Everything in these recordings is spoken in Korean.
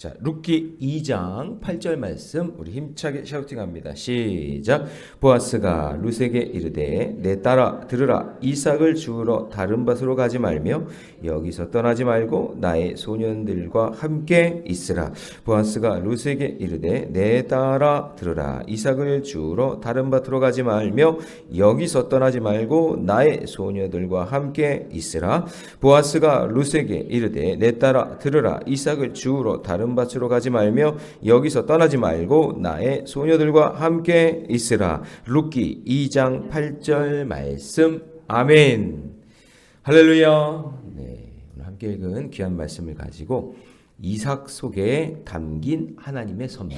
자, 룻기 2장 8절 말씀 우리 힘차게 샤우팅합니다. 시작. 보아스가 룻에게 이르되 내 딸아 들으라. 이삭을 주우러 다른 밭으로 가지 말며 여기서 떠나지 말고 나의 소년들과 함께 있으라. 보아스가 룻에게 이르되 내 딸아 들으라. 이삭을 주우러 다른 밭으로 가지 말며 여기서 떠나지 말고 나의 소녀들과 함께 있으라. 보아스가 룻에게 이르되 내 딸아 들으라. 이삭을 주우러 다른 밭으로 가지 말며 여기서 떠나지 말고 나의 소녀들과 함께 있으라. 룻기 2장 8절 말씀. 아멘. 할렐루야. 네, 오늘 함께 읽은 귀한 말씀을 가지고 이삭 속에 담긴 하나님의 섭리,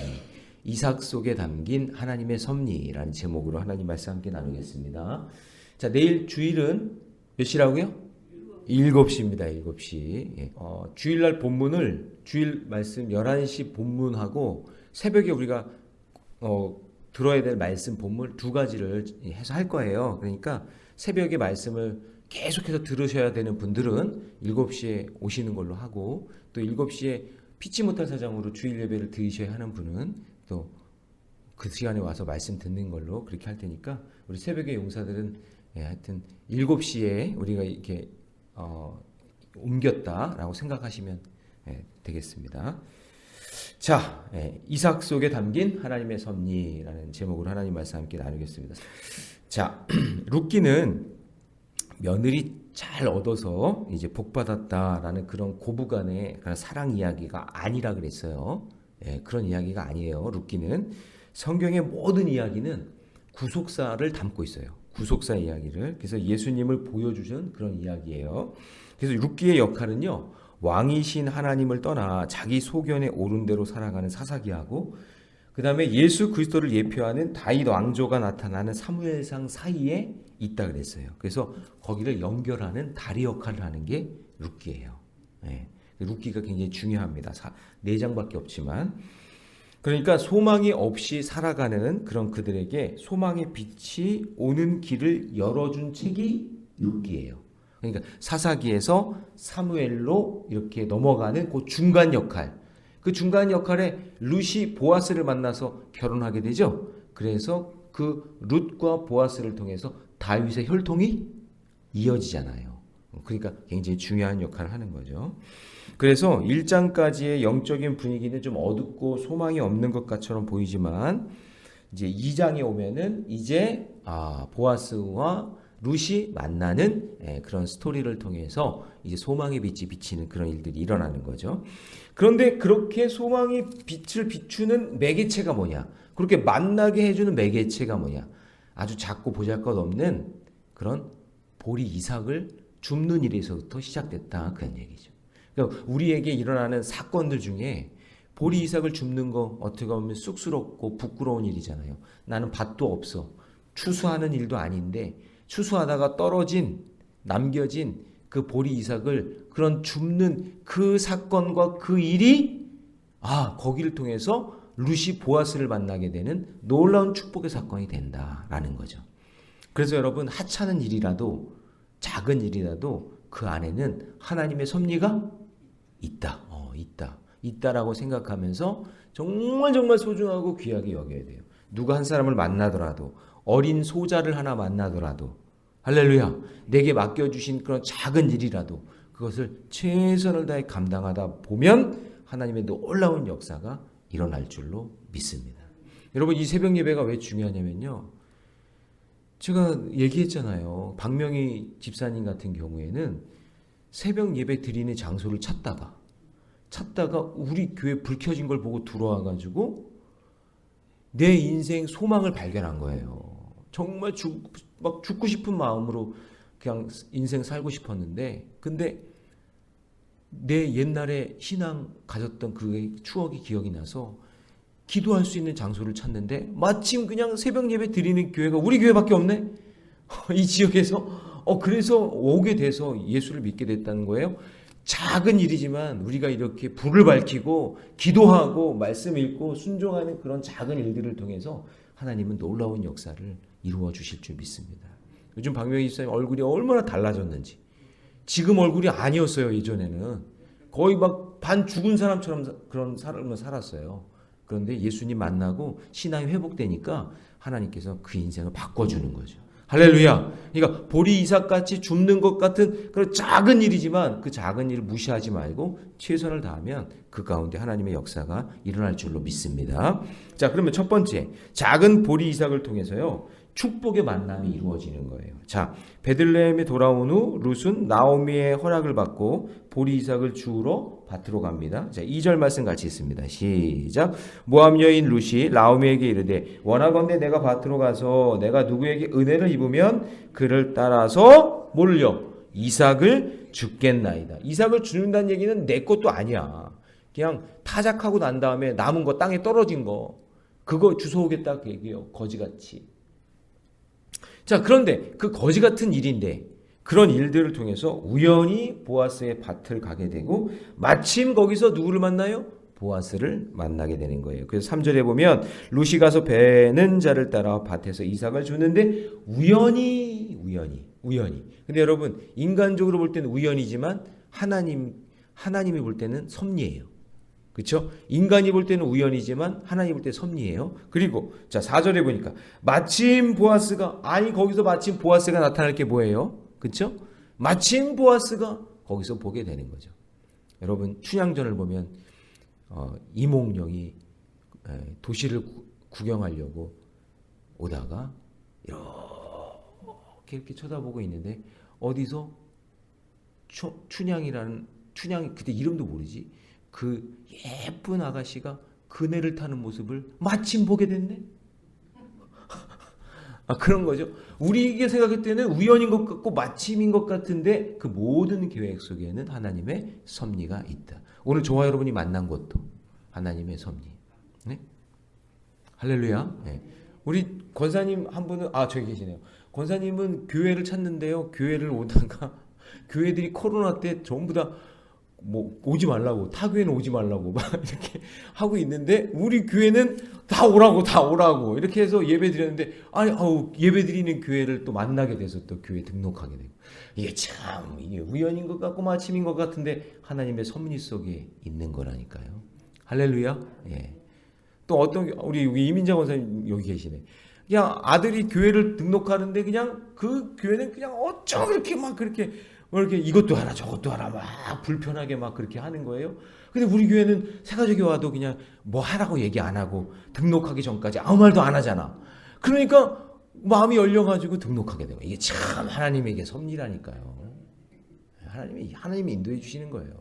이삭 속에 담긴 하나님의 섭리라는 제목으로 하나님 말씀 함께 나누겠습니다. 자, 내일 주일은 몇 시라고요? 7시입니다. 7시. 예. 주일날 본문을 주일 말씀 11시 본문하고 새벽에 우리가 들어야 될 말씀 본문 두 가지를 해서 할 거예요. 그러니까 새벽에 말씀을 계속해서 들으셔야 되는 분들은 7시에 오시는 걸로 하고, 또 7시에 피치 못할 사정으로 주일 예배를 드리셔야 하는 분은 또 그 시간에 와서 말씀 듣는 걸로 그렇게 할 테니까, 우리 새벽의 용사들은 하여튼 7시에 우리가 이렇게 옮겼다라고 생각하시면 되겠습니다. 자, 이삭 속에 담긴 하나님의 섭리라는 제목으로 하나님 말씀 함께 나누겠습니다. 자, 룻기는 며느리 잘 얻어서 이제 복 받았다라는 그런 고부간의 그런 사랑 이야기가 아니라 그랬어요. 그런 이야기가 아니에요. 룻기는 성경의 모든 이야기는 구속사를 담고 있어요. 구속사 이야기를. 그래서 예수님을 보여주신 그런 이야기예요. 그래서 룻기의 역할은요, 왕이신 하나님을 떠나 자기 소견에 오른 대로 살아가는 사사기하고, 그 다음에 예수 그리스도를 예표하는 다윗 왕조가 나타나는 사무엘상 사이에 있다 그랬어요. 그래서 거기를 연결하는 다리 역할을 하는 게 룻기예요. 룻기가 굉장히 중요합니다. 4장밖에 없지만. 그러니까 소망이 없이 살아가는 그런 그들에게 소망의 빛이 오는 길을 열어준 책이 룻기예요. 그러니까 사사기에서 사무엘로 이렇게 넘어가는 그 중간 역할, 그 중간 역할에 룻이 보아스를 만나서 결혼하게 되죠. 그래서 그 룻과 보아스를 통해서 다윗의 혈통이 이어지잖아요. 그러니까 굉장히 중요한 역할을 하는 거죠. 그래서 1장까지의 영적인 분위기는 좀 어둡고 소망이 없는 것처럼 보이지만, 이제 2장에 오면은 이제 보아스와 룻이 만나는 그런 스토리를 통해서 이제 소망의 빛이 비치는 그런 일들이 일어나는 거죠. 그런데 그렇게 소망의 빛을 비추는 매개체가 뭐냐? 그렇게 만나게 해주는 매개체가 뭐냐? 아주 작고 보잘것없는 그런 보리 이삭을 줍는 일에서부터 시작됐다, 그런 얘기죠. 그러니까 우리에게 일어나는 사건들 중에 보리 이삭을 줍는 거 어떻게 보면 쑥스럽고 부끄러운 일이잖아요. 나는 밭도 없어. 추수하는 일도 아닌데 추수하다가 남겨진 그 보리 이삭을 그런 줍는 그 사건과 그 일이 거기를 통해서 룻이 보아스를 만나게 되는 놀라운 축복의 사건이 된다라는 거죠. 그래서 여러분, 하찮은 일이라도 작은 일이라도 그 안에는 하나님의 섭리가 있다라고 생각하면서 정말 소중하고 귀하게 여겨야 돼요. 누가 한 사람을 만나더라도, 어린 소자를 하나 만나더라도, 할렐루야, 내게 맡겨주신 그런 작은 일이라도 그것을 최선을 다해 감당하다 보면 하나님의 놀라운 역사가 일어날 줄로 믿습니다. 여러분, 이 새벽 예배가 왜 중요하냐면요, 제가 얘기했잖아요. 박명희 집사님 같은 경우에는 새벽 예배 드리는 장소를 찾다가 우리 교회 불 켜진 걸 보고 들어와가지고 내 인생 소망을 발견한 거예요. 정말 막 죽고 싶은 마음으로 그냥 인생 살고 싶었는데, 근데 내 옛날에 신앙 가졌던 그 추억이 기억이 나서 기도할 수 있는 장소를 찾는데, 마침 그냥 새벽 예배 드리는 교회가 우리 교회밖에 없네? 이 지역에서. 그래서 오게 돼서 예수를 믿게 됐다는 거예요. 작은 일이지만 우리가 이렇게 불을 밝히고 기도하고 말씀 읽고 순종하는 그런 작은 일들을 통해서 하나님은 놀라운 역사를 이루어 주실 줄 믿습니다. 요즘 박명희 집사님 얼굴이 얼마나 달라졌는지. 지금 얼굴이 아니었어요. 예전에는 거의 막 반 죽은 사람처럼 그런 삶을 살았어요. 그런데 예수님 만나고 신앙이 회복되니까 하나님께서 그 인생을 바꿔주는 거죠. 할렐루야. 그러니까 보리 이삭같이 줍는 것 같은 그런 작은 일이지만 그 작은 일을 무시하지 말고 최선을 다하면 그 가운데 하나님의 역사가 일어날 줄로 믿습니다. 자, 그러면 첫 번째, 작은 보리 이삭을 통해서요, 축복의 만남이 이루어지는 거예요. 자, 베들레헴에 돌아온 후 룻은 나오미의 허락을 받고 보리 이삭을 주우러 밭으로 갑니다. 자, 2절 말씀 같이 있습니다. 시작. 모압 여인 룻이 나오미에게 이르되 원하건대 내가 밭으로 가서 내가 누구에게 은혜를 입으면 그를 따라서 뭘요? 이삭을 주겠나이다. 이삭을 주는다는 얘기는 내 것도 아니야. 그냥 타작하고 난 다음에 남은 거 땅에 떨어진 거 그거 주워오겠다 그 얘기예요. 거지같이. 자, 그런데 그 거지 같은 일인데 그런 일들을 통해서 우연히 보아스의 밭을 가게 되고 마침 거기서 누구를 만나요? 보아스를 만나게 되는 거예요. 그래서 3절에 보면 룻이 가서 베는 자를 따라 밭에서 이삭을 주는데 우연히. 근데 여러분 인간적으로 볼 때는 우연이지만 하나님이 볼 때는 섭리예요. 그렇죠? 인간이 볼 때는 우연이지만 하나님 볼 때 섭리예요. 그리고 자 4절에 보니까 마침 보아스가 거기서 마침 보아스가 나타날 게 뭐예요? 그렇죠? 마침 보아스가 거기서 보게 되는 거죠. 여러분 춘향전을 보면 이몽룡이 도시를 구경하려고 오다가 이렇게 쳐다보고 있는데 어디서 춘향이 그때 이름도 모르지. 그 예쁜 아가씨가 그네를 타는 모습을 마침 보게 됐네. 그런 거죠. 우리에게 생각할 때는 우연인 것 같고 마침인 것 같은데 그 모든 계획 속에는 하나님의 섭리가 있다. 오늘 저와 여러분이 만난 것도 하나님의 섭리. 네? 할렐루야. 네. 우리 권사님 한 분은 저기 계시네요. 권사님은 교회를 찾는데요. 교회를 오다가 교회들이 코로나 때 전부 다 오지 말라고, 타 교회는 오지 말라고 막 이렇게 하고 있는데 우리 교회는 다 오라고 이렇게 해서 예배 드렸는데 예배 드리는 교회를 또 만나게 돼서 또 교회 등록하게 되고 이게 우연인 것 같고 마침인 것 같은데 하나님의 섭리 속에 있는 거라니까요. 할렐루야. 예. 또 어떤 우리 이민자 권사님 여기 계시네. 그냥 아들이 교회를 등록하는데 그냥 그 교회는 그냥 어쩌 그렇게 막 그렇게 이것도 하라 저것도 하라 막 불편하게 막 그렇게 하는 거예요. 근데 우리 교회는 새가족이 와도 그냥 뭐 하라고 얘기 안 하고 등록하기 전까지 아무 말도 안 하잖아. 그러니까 마음이 열려가지고 등록하게 되고 이게 참 하나님에게 섭리라니까요. 하나님이 인도해 주시는 거예요.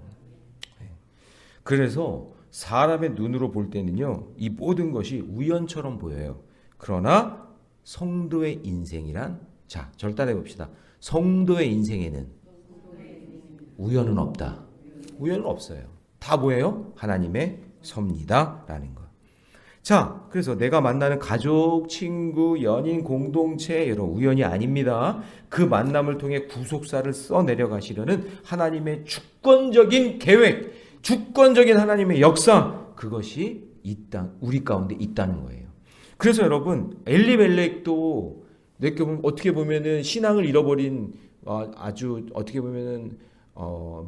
그래서 사람의 눈으로 볼 때는요 이 모든 것이 우연처럼 보여요. 그러나 성도의 인생이란 절 따라해 봅시다. 성도의 인생에는 우연은 없다. 우연은 없어요. 다 뭐예요? 하나님의 섭리다라는 거. 자, 그래서 내가 만나는 가족, 친구, 연인, 공동체 여러 우연이 아닙니다. 그 만남을 통해 구속사를 써내려가시려는 하나님의 주권적인 계획, 주권적인 하나님의 역사 그것이 우리 가운데 있다는 거예요. 그래서 여러분 엘리멜렉도 어떻게 보면은 신앙을 잃어버린 아주 어떻게 보면은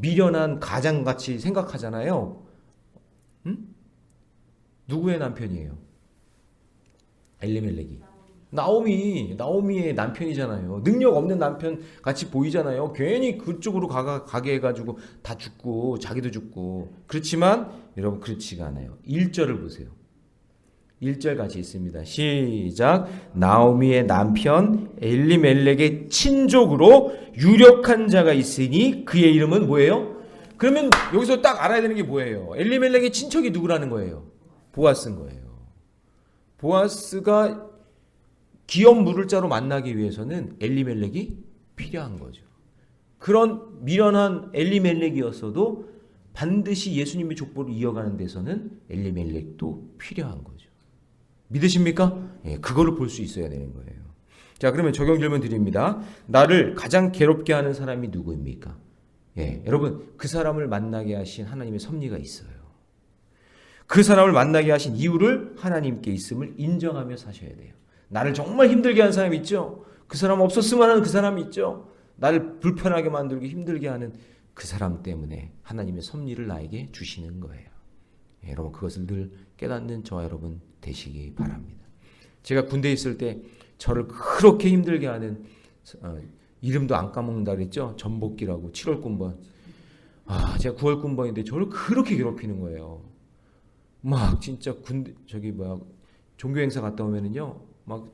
미련한 가장같이 생각하잖아요. 누구의 남편이에요? 엘리멜렉이. 나오미의 남편이잖아요. 능력 없는 남편 같이 보이잖아요. 괜히 그쪽으로 가게 해가지고 다 죽고 자기도 죽고. 그렇지만 여러분 그렇지가 않아요. 1절을 보세요. 1절 같이 있습니다. 시작. 나오미의 남편 엘리멜렉의 친족으로 유력한 자가 있으니 그의 이름은 뭐예요? 그러면 여기서 딱 알아야 되는 게 뭐예요? 엘리멜렉의 친척이 누구라는 거예요? 보아스인 거예요. 보아스가 기업 물을 자로 만나기 위해서는 엘리멜렉이 필요한 거죠. 그런 미련한 엘리멜렉이었어도 반드시 예수님의 족보를 이어가는 데서는 엘리멜렉도 필요한 거죠. 믿으십니까? 예, 그거를 볼 수 있어야 되는 거예요. 자, 그러면 적용 질문 드립니다. 나를 가장 괴롭게 하는 사람이 누구입니까? 예, 여러분 그 사람을 만나게 하신 하나님의 섭리가 있어요. 그 사람을 만나게 하신 이유를 하나님께 있음을 인정하며 사셔야 돼요. 나를 정말 힘들게 하는 사람이 있죠. 그 사람 없었으면 하는 그 사람이 있죠. 나를 불편하게 만들고 힘들게 하는 그 사람 때문에 하나님의 섭리를 나에게 주시는 거예요. 여러분 그것을 늘 깨닫는 저와 여러분 되시기 바랍니다. 제가 군대에 있을 때 저를 그렇게 힘들게 하는 이름도 안 까먹는다 그랬죠. 전복기라고 7월 군번. 제가 9월 군번인데 저를 그렇게 괴롭히는 거예요. 막 진짜 군대 종교 행사 갔다 오면은요 막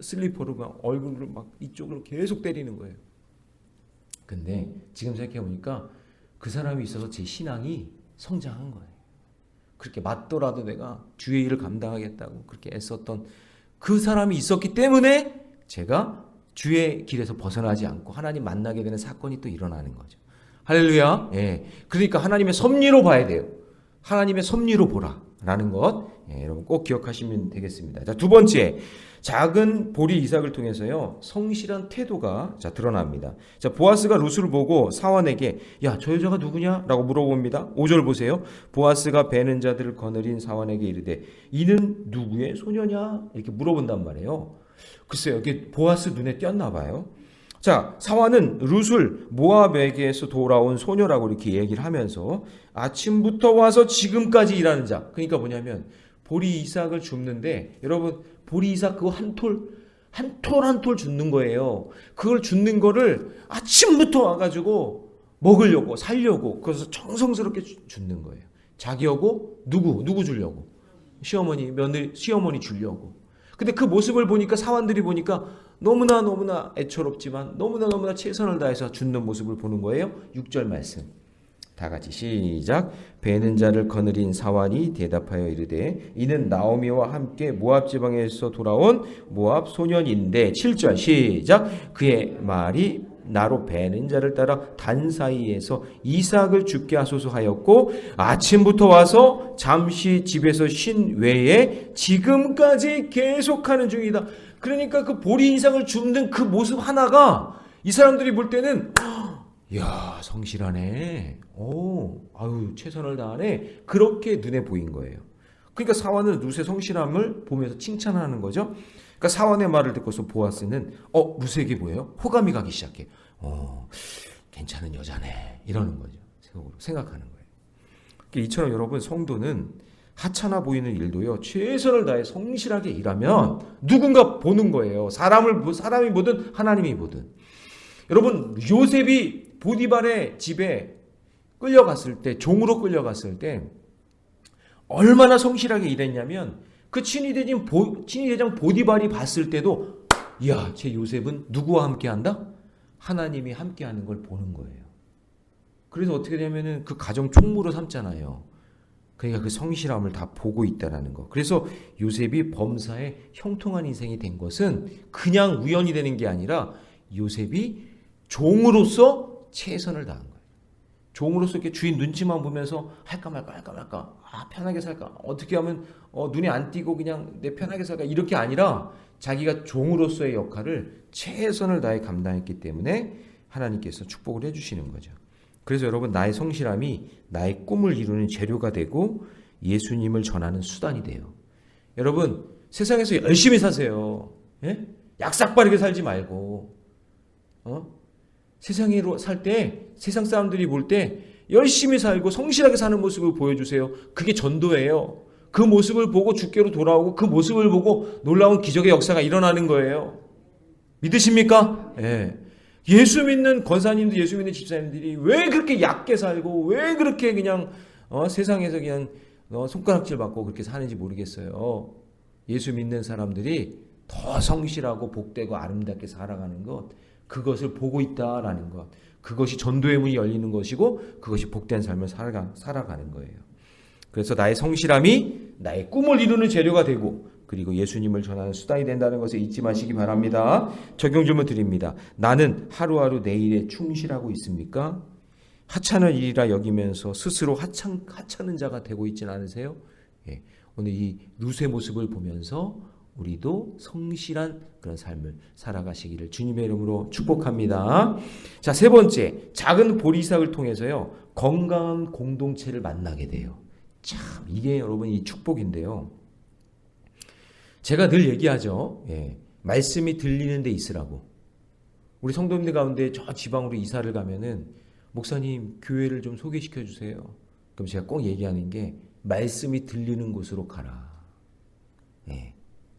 슬리퍼로 막 얼굴을 막 이쪽으로 계속 때리는 거예요. 근데 지금 생각해 보니까 그 사람이 있어서 제 신앙이 성장한 거예요. 그렇게 맞더라도 내가 주의 일을 감당하겠다고 그렇게 애썼던 그 사람이 있었기 때문에 제가 주의 길에서 벗어나지 않고 하나님 만나게 되는 사건이 또 일어나는 거죠. 할렐루야. 그러니까 하나님의 섭리로 봐야 돼요. 하나님의 섭리로 보라라는 것 여러분 꼭 기억하시면 되겠습니다. 자, 두 번째, 작은 보리 이삭을 통해서요 성실한 태도가 드러납니다. 자, 보아스가 룻을 보고 사환에게 야, 저 여자가 누구냐라고 물어봅니다. 5절 보세요. 보아스가 베는 자들을 거느린 사환에게 이르되 이는 누구의 소녀냐 이렇게 물어본단 말이에요. 글쎄요, 이게 보아스 눈에 띄었나 봐요. 자, 사환은 룻을 모압에게서 돌아온 소녀라고 이렇게 얘기를 하면서 아침부터 와서 지금까지 일하는 자. 그러니까 뭐냐면 보리 이삭을 줍는데 여러분 보리 이삭 그거 한 톨 줍는 거예요. 그걸 줍는 거를 아침부터 와가지고 먹으려고 살려고 그래서 정성스럽게 줍는 거예요. 자기하고 누구 주려고 시어머니 시어머니 주려고. 근데 그 모습을 보니까 사환들이 보니까 너무나 애처롭지만 너무나 최선을 다해서 줍는 모습을 보는 거예요. 6절 말씀 다 같이 시작. 베는 자를 거느린 사환이 대답하여 이르되 이는 나오미와 함께 모압 지방에서 돌아온 모압 소년인데 7절 시작. 그의 말이 나로 베는 자를 따라 단 사이에서 이삭을 죽게 하소서 하였고 아침부터 와서 잠시 집에서 쉰 외에 지금까지 계속하는 중이다. 그러니까 그 보리 이삭을 줍는 그 모습 하나가 이 사람들이 볼 때는 야, 성실하네. 최선을 다하네. 그렇게 눈에 보인 거예요. 그러니까 사환은 룻의 성실함을 보면서 칭찬하는 거죠. 그러니까 사환의 말을 듣고서 보아스는 룻에게 뭐예요? 호감이 가기 시작해. 괜찮은 여자네. 이러는 거죠. 생각하는 거예요. 그러니까 이처럼 여러분 성도는 하찮아 보이는 일도요 최선을 다해 성실하게 일하면 누군가 보는 거예요. 사람이 보든 하나님이 보든. 여러분 요셉이 보디발의 집에 끌려갔을 때 종으로 끌려갔을 때 얼마나 성실하게 일했냐면 그 친위대장 보디발이 봤을 때도 이야 제 요셉은 누구와 함께한다? 하나님이 함께하는 걸 보는 거예요. 그래서 어떻게 되냐면은 그 가정 총무로 삼잖아요. 그러니까 그 성실함을 다 보고 있다라는 거. 그래서 요셉이 범사에 형통한 인생이 된 것은 그냥 우연이 되는 게 아니라 요셉이 종으로서 최선을 다한 거예요. 종으로서 이렇게 주인 눈치만 보면서 할까 말까. 편하게 살까. 어떻게 하면 눈에 안 띄고 그냥 내 편하게 살까. 이렇게 아니라 자기가 종으로서의 역할을 최선을 다해 감당했기 때문에 하나님께서 축복을 해주시는 거죠. 그래서 여러분 나의 성실함이 나의 꿈을 이루는 재료가 되고 예수님을 전하는 수단이 돼요. 여러분 세상에서 열심히 사세요. 예? 약삭빠르게 살지 말고 세상으로 살 때 세상 사람들이 볼 때 열심히 살고 성실하게 사는 모습을 보여주세요. 그게 전도예요. 그 모습을 보고 주께로 돌아오고 그 모습을 보고 놀라운 기적의 역사가 일어나는 거예요. 믿으십니까? 예. 예수 믿는 권사님들, 예수 믿는 집사님들이 왜 그렇게 얕게 살고 왜 그렇게 그냥 세상에서 그냥 손가락질 받고 그렇게 사는지 모르겠어요. 예수 믿는 사람들이 더 성실하고 복되고 아름답게 살아가는 것, 그것을 보고 있다라는 것, 그것이 전도의 문이 열리는 것이고 그것이 복된 삶을 살아가는 거예요. 그래서 나의 성실함이 나의 꿈을 이루는 재료가 되고 그리고 예수님을 전하는 수단이 된다는 것을 잊지 마시기 바랍니다. 적용 질문 드립니다. 나는 하루하루 내 일에 충실하고 있습니까? 하찮은 일이라 여기면서 스스로 하찮은 자가 되고 있지는 않으세요? 예, 오늘 이 룻의 모습을 보면서 우리도 성실한 그런 삶을 살아가시기를 주님의 이름으로 축복합니다. 자, 세 번째, 작은 보리삭을 통해서요 건강한 공동체를 만나게 돼요. 참 이게 여러분 이 축복인데요. 제가 늘 얘기하죠. 예, 말씀이 들리는 데 있으라고. 우리 성도님들 가운데 저 지방으로 이사를 가면은 목사님 교회를 좀 소개시켜 주세요. 그럼 제가 꼭 얘기하는 게 말씀이 들리는 곳으로 가라. 예.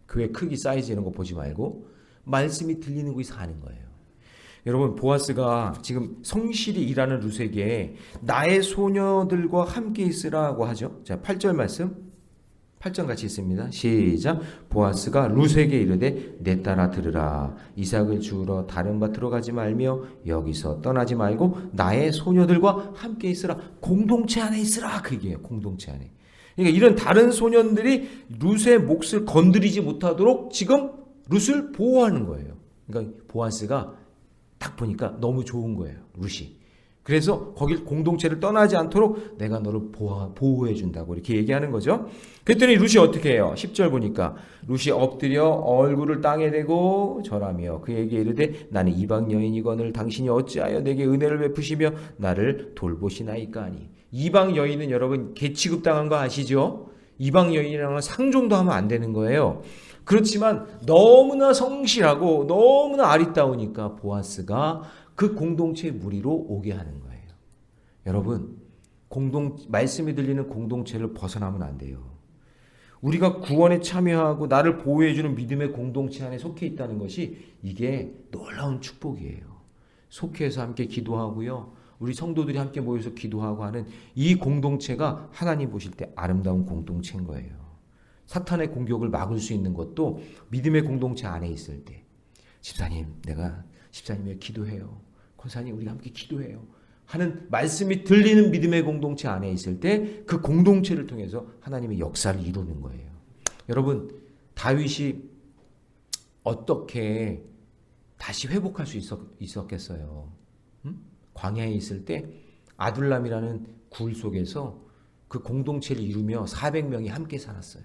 교회 크기 사이즈 이런 거 보지 말고 말씀이 들리는 곳에 사는 거예요. 여러분 보아스가 지금 성실히 일하는 룻에게 나의 소녀들과 함께 있으라고 하죠. 자 8절 말씀 8절 같이 있습니다. 시작. 보아스가 룻에게 이르되 내 딸아 들으라. 이삭을 주우러 다른 밭으로 가지 말며 여기서 떠나지 말고 나의 소녀들과 함께 있으라. 공동체 안에 있으라. 그 얘기예요. 공동체 안에. 그러니까 이런 다른 소년들이 룻의 몫을 건드리지 못하도록 지금 룻을 보호하는 거예요. 그러니까 보아스가 딱 보니까 너무 좋은 거예요. 룻이. 그래서 거길 공동체를 떠나지 않도록 내가 너를 보호해 준다고 이렇게 얘기하는 거죠. 그랬더니 룻이 어떻게 해요? 10절 보니까 룻이 엎드려 얼굴을 땅에 대고 절하며 그에게 이르되 나는 이방 여인이거늘 당신이 어찌하여 내게 은혜를 베푸시며 나를 돌보시나이까 하니. 이방 여인은 여러분 개 취급당한 거 아시죠? 이방 여인이랑은 상종도 하면 안 되는 거예요. 그렇지만 너무나 성실하고 너무나 아리따우니까 보아스가 그 공동체의 무리로 오게 하는 거예요. 여러분, 말씀이 들리는 공동체를 벗어나면 안 돼요. 우리가 구원에 참여하고 나를 보호해주는 믿음의 공동체 안에 속해 있다는 것이 이게 놀라운 축복이에요. 속해서 함께 기도하고요. 우리 성도들이 함께 모여서 기도하고 하는 이 공동체가 하나님 보실 때 아름다운 공동체인 거예요. 사탄의 공격을 막을 수 있는 것도 믿음의 공동체 안에 있을 때 집사님 내가 집사님의 기도해요. 권사님 우리 함께 기도해요. 하는 말씀이 들리는 믿음의 공동체 안에 있을 때 그 공동체를 통해서 하나님의 역사를 이루는 거예요. 여러분 다윗이 어떻게 다시 회복할 수 있었겠어요? 광야에 있을 때 아둘람이라는 굴 속에서 그 공동체를 이루며 400명이 함께 살았어요.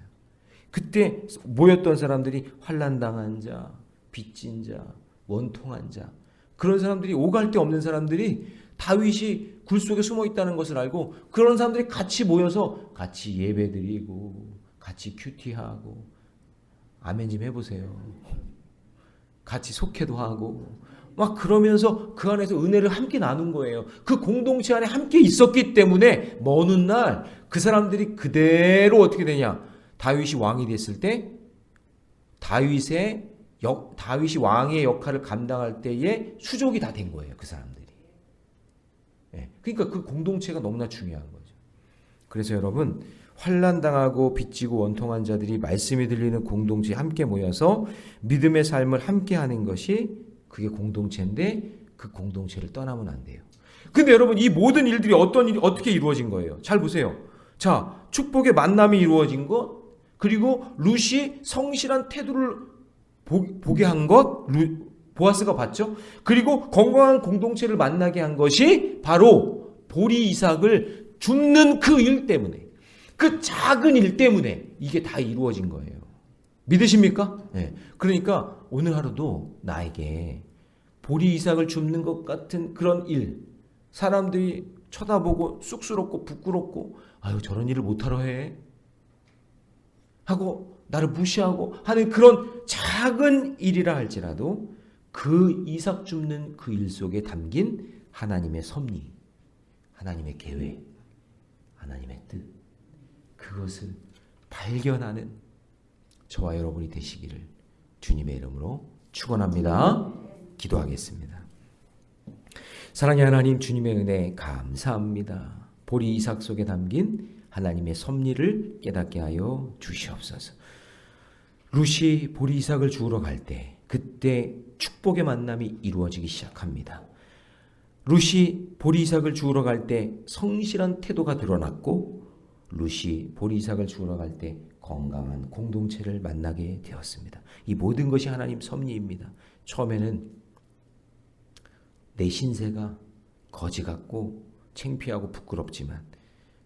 그때 모였던 사람들이 환난당한 자, 빚진 자, 원통한 자 그런 사람들이 오갈 데 없는 사람들이 다윗이 굴 속에 숨어 있다는 것을 알고 그런 사람들이 같이 모여서 같이 예배드리고 같이 큐티하고 아멘 좀 해보세요. 같이 속회도 하고 막 그러면서 그 안에서 은혜를 함께 나눈 거예요. 그 공동체 안에 함께 있었기 때문에 먼 훗날 그 사람들이 그대로 어떻게 되냐. 다윗이 왕이 됐을 때 다윗이 왕의 역할을 감당할 때에 수족이 다 된 거예요. 그 사람들이. 그러니까 그 공동체가 너무나 중요한 거죠. 그래서 여러분 환난당하고 빚지고 원통한 자들이 말씀이 들리는 공동체에 함께 모여서 믿음의 삶을 함께 하는 것이 그게 공동체인데 그 공동체를 떠나면 안 돼요. 근데 여러분 이 모든 일들이 어떻게 이루어진 거예요? 잘 보세요. 자, 축복의 만남이 이루어진 것 그리고 룻이 성실한 태도를 보게 한 것 보아스가 봤죠. 그리고 건강한 공동체를 만나게 한 것이 바로 보리 이삭을 줍는 그 일 때문에 그 작은 일 때문에 이게 다 이루어진 거예요. 믿으십니까? 네. 그러니까 오늘 하루도 나에게 보리 이삭을 줍는 것 같은 그런 일 사람들이 쳐다보고 쑥스럽고 부끄럽고 아유 저런 일을 못하러 해 하고 나를 무시하고 하는 그런 작은 일이라 할지라도 그 이삭 줍는 그 일 속에 담긴 하나님의 섭리, 하나님의 계획, 하나님의 뜻 그것을 발견하는 저와 여러분이 되시기를 주님의 이름으로 축원합니다. 기도하겠습니다. 사랑의 하나님 주님의 은혜 감사합니다. 보리 이삭 속에 담긴 하나님의 섭리를 깨닫게 하여 주시옵소서. 룻이 보리 이삭을 주우러 갈 때 그때 축복의 만남이 이루어지기 시작합니다. 룻이 보리 이삭을 주우러 갈 때 성실한 태도가 드러났고 룻이 보리 이삭을 주우러 갈 때 건강한 공동체를 만나게 되었습니다. 이 모든 것이 하나님 섭리입니다. 처음에는 내 신세가 거지 같고 창피하고 부끄럽지만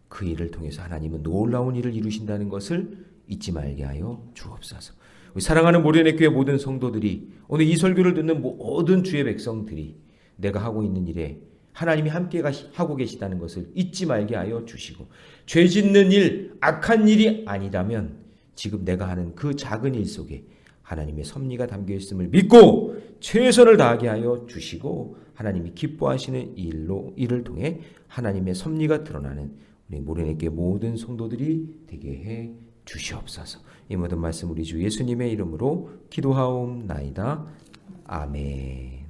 그 일을 통해서 하나님은 놀라운 일을 이루신다는 것을 잊지 말게 하여 주옵소서. 우리 사랑하는 모련의 교회 모든 성도들이 오늘 이 설교를 듣는 모든 주의 백성들이 내가 하고 있는 일에 하나님이 함께 하고 계시다는 것을 잊지 말게 하여 주시고 죄 짓는 일, 악한 일이 아니라면 지금 내가 하는 그 작은 일 속에 하나님의 섭리가 담겨 있음을 믿고 최선을 다하게 하여 주시고 하나님이 기뻐하시는 일을 통해 하나님의 섭리가 드러나는 우리 모래내게 모든 성도들이 되게 해 주시옵소서. 이 모든 말씀 우리 주 예수님의 이름으로 기도하옵나이다. 아멘.